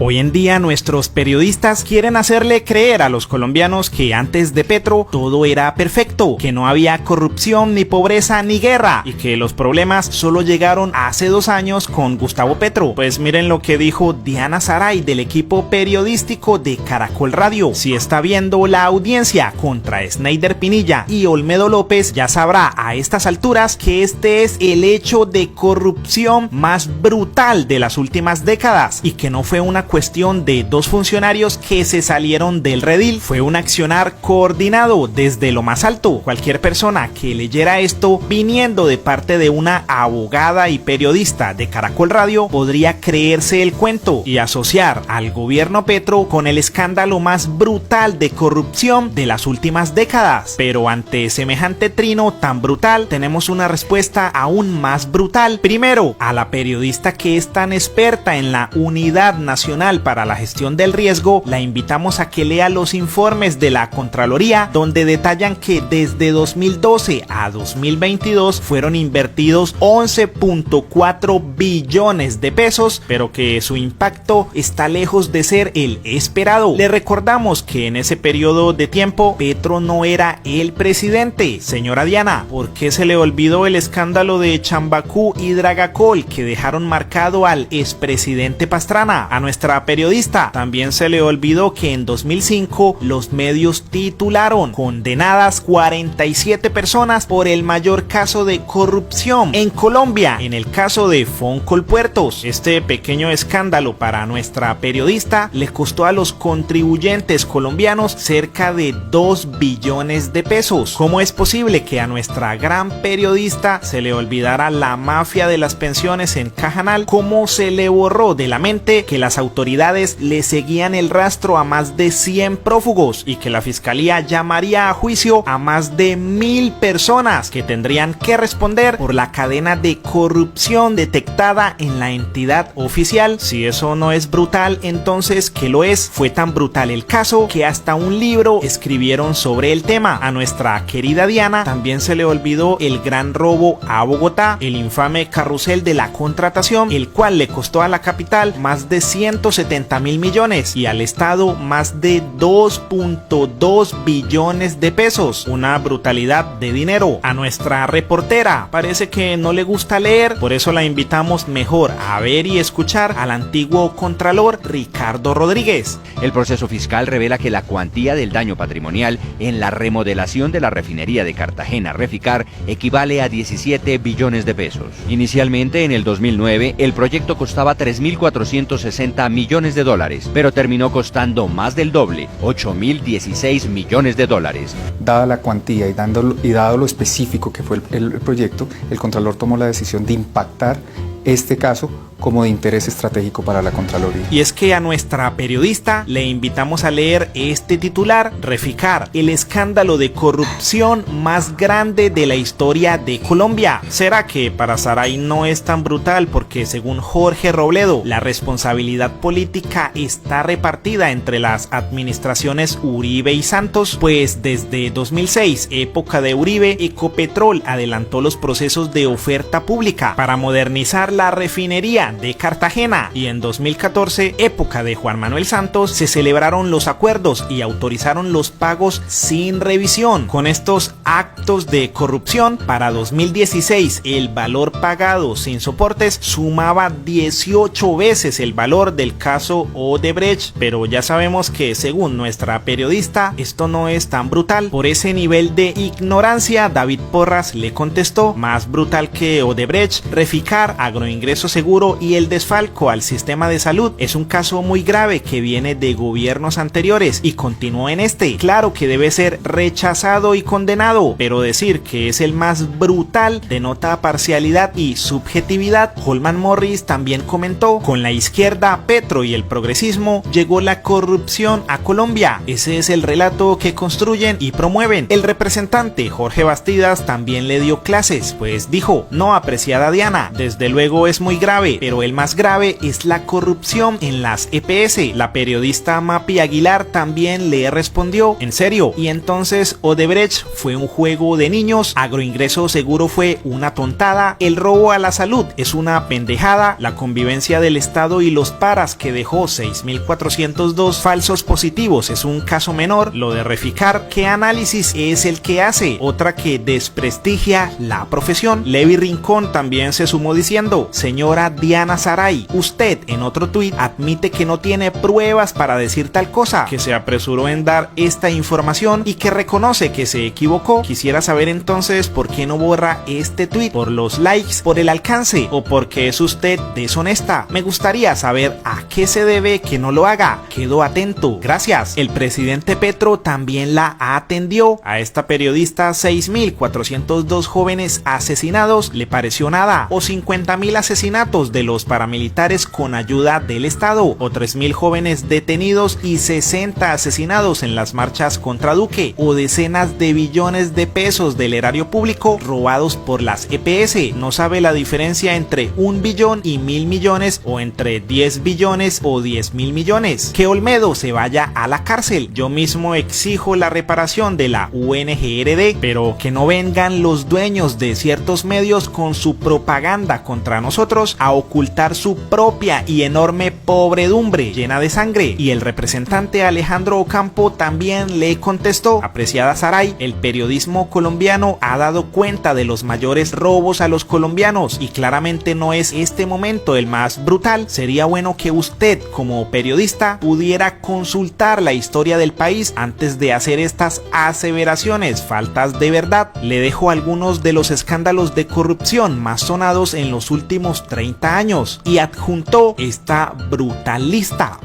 Hoy en día nuestros periodistas quieren hacerle creer a los colombianos que antes de Petro todo era perfecto, que no había corrupción, ni pobreza, ni guerra, y que los problemas solo llegaron hace 2 años con Gustavo Petro. Pues miren lo que dijo Diana Saray del equipo periodístico de Caracol Radio. Si está viendo la audiencia contra Snyder Pinilla y Olmedo López, ya sabrá a estas alturas que este es el hecho de corrupción más brutal de las últimas décadas, y que no fue una cuestión de 2 funcionarios que se salieron del redil, fue un accionar coordinado desde lo más alto. Cualquier persona que leyera esto viniendo de parte de una abogada y periodista de Caracol Radio podría creerse el cuento y asociar al gobierno Petro con el escándalo más brutal de corrupción de las últimas décadas. Pero ante semejante trino tan brutal, tenemos una respuesta aún más brutal. Primero, a la periodista que es tan experta en la Unidad Nacional para la Gestión del Riesgo, la invitamos a que lea los informes de la Contraloría, donde detallan que desde 2012 a 2022 fueron invertidos 11.4 billones de pesos, pero que su impacto está lejos de ser el esperado. Le recordamos que en ese periodo de tiempo Petro no era el presidente. Señora Diana, ¿por qué se le olvidó el escándalo de Chambacú y Dragacol que dejaron marcado al expresidente Pastrana? A nuestra periodista también se le olvidó que en 2005 los medios titularon: condenadas 47 personas por el mayor caso de corrupción en Colombia, en el caso de Foncolpuertos. Este pequeño escándalo para nuestra periodista le costó a los contribuyentes colombianos cerca de 2 billones de pesos. ¿Cómo es posible que a nuestra gran periodista se le olvidara la mafia de las pensiones en Cajanal? ¿Cómo se le borró de la mente que las autoridades le seguían el rastro a más de 100 prófugos y que la fiscalía llamaría a juicio a más de 1000 personas que tendrían que responder por la cadena de corrupción detectada en la entidad oficial? Si eso no es brutal, entonces ¿qué lo es? Fue tan brutal el caso que hasta un libro escribieron sobre el tema. A nuestra querida Diana también se le olvidó el gran robo a Bogotá, el infame carrusel de la contratación, el cual le costó a la capital más de 170.000 millones y al Estado más de 2.2 billones de pesos. Una brutalidad de dinero. A nuestra reportera parece que no le gusta leer, por eso la invitamos mejor a ver y escuchar al antiguo contralor Ricardo Rodríguez. El proceso fiscal revela que la cuantía del daño patrimonial en la remodelación de la refinería de Cartagena, Reficar, equivale a 17 billones de pesos. Inicialmente, en el 2009, el proyecto costaba 3.460 millones de dólares, pero terminó costando más del doble, 8.016 millones de dólares. Dada la cuantía y dado lo específico que fue el proyecto, el Contralor tomó la decisión de impactar este caso como de interés estratégico para la Contraloría. Y es que a nuestra periodista le invitamos a leer este titular: Reficar, el escándalo de corrupción más grande de la historia de Colombia. ¿Será que para Saray no es tan brutal porque, según Jorge Robledo, la responsabilidad política está repartida entre las administraciones Uribe y Santos? Pues desde 2006, época de Uribe, Ecopetrol adelantó los procesos de oferta pública para modernizar la refinería de Cartagena, y en 2014, época de Juan Manuel Santos, se celebraron los acuerdos y autorizaron los pagos sin revisión. Con estos actos de corrupción, para 2016 el valor pagado sin soportes sumaba 18 veces el valor del caso Odebrecht, pero ya sabemos que, según nuestra periodista, esto no es tan brutal. Por ese nivel de ignorancia, David Porras le contestó: más brutal que Odebrecht, Reficar, Agroingreso Seguro y el desfalco al sistema de salud. Es un caso muy grave que viene de gobiernos anteriores y continuó en este. Claro que debe ser rechazado y condenado, pero decir que es el más brutal denota parcialidad y subjetividad. Holman Morris también comentó: con la izquierda, Petro y el progresismo llegó la corrupción a Colombia. Ese es el relato que construyen y promueven. El representante Jorge Bastidas también le dio clases, pues dijo: no, apreciada Diana, desde luego es muy grave, pero el más grave es la corrupción en las EPS. La periodista Mapi Aguilar también le respondió: ¿en serio? ¿Y entonces Odebrecht fue un juego de niños, Agroingreso seguro fue una tontada, el robo a la salud es una pendejada, la convivencia del Estado y los paras que dejó 6.402 falsos positivos es un caso menor, lo de Reficar, ¿qué análisis es el que hace? Otra que desprestigia la profesión. Levi Rincón también se sumó diciendo: señora Diana Saray, usted en otro tuit admite que no tiene pruebas para decir tal cosa, que se apresuró en dar esta información y que reconoce que se equivocó. Quisiera saber entonces por qué no borra este tuit, por los likes, por el alcance o porque es usted deshonesta. Me gustaría saber a qué se debe que no lo haga. Quedo atento. Gracias. El presidente Petro también la atendió. A esta periodista 6.402 jóvenes asesinados le pareció nada, o 50.000 asesinatos de los paramilitares con ayuda del Estado, o 3.000 jóvenes detenidos y 60 asesinados en las marchas contra Duque, o decenas de billones de pesos del erario público robados por las EPS. No sabe la diferencia entre 1 billón y 1.000 millones, o entre 10 billones o 10.000 millones. Que Olmedo se vaya a la cárcel. Yo mismo exijo la reparación de la UNGRD, pero que no vengan los dueños de ciertos medios con su propaganda contra nosotros a ocultar su propia y enorme pobredumbre llena de sangre. Y el representante Alejandro Ocampo también le contestó: apreciada Saray, el periodismo colombiano ha dado cuenta de los mayores robos a los colombianos y claramente no es este momento el más brutal. Sería bueno que usted como periodista pudiera consultar la historia del país antes de hacer estas aseveraciones faltas de verdad. Le dejo algunos de los escándalos de corrupción más sonados en los últimos 30 años y adjuntó esta brutal lista.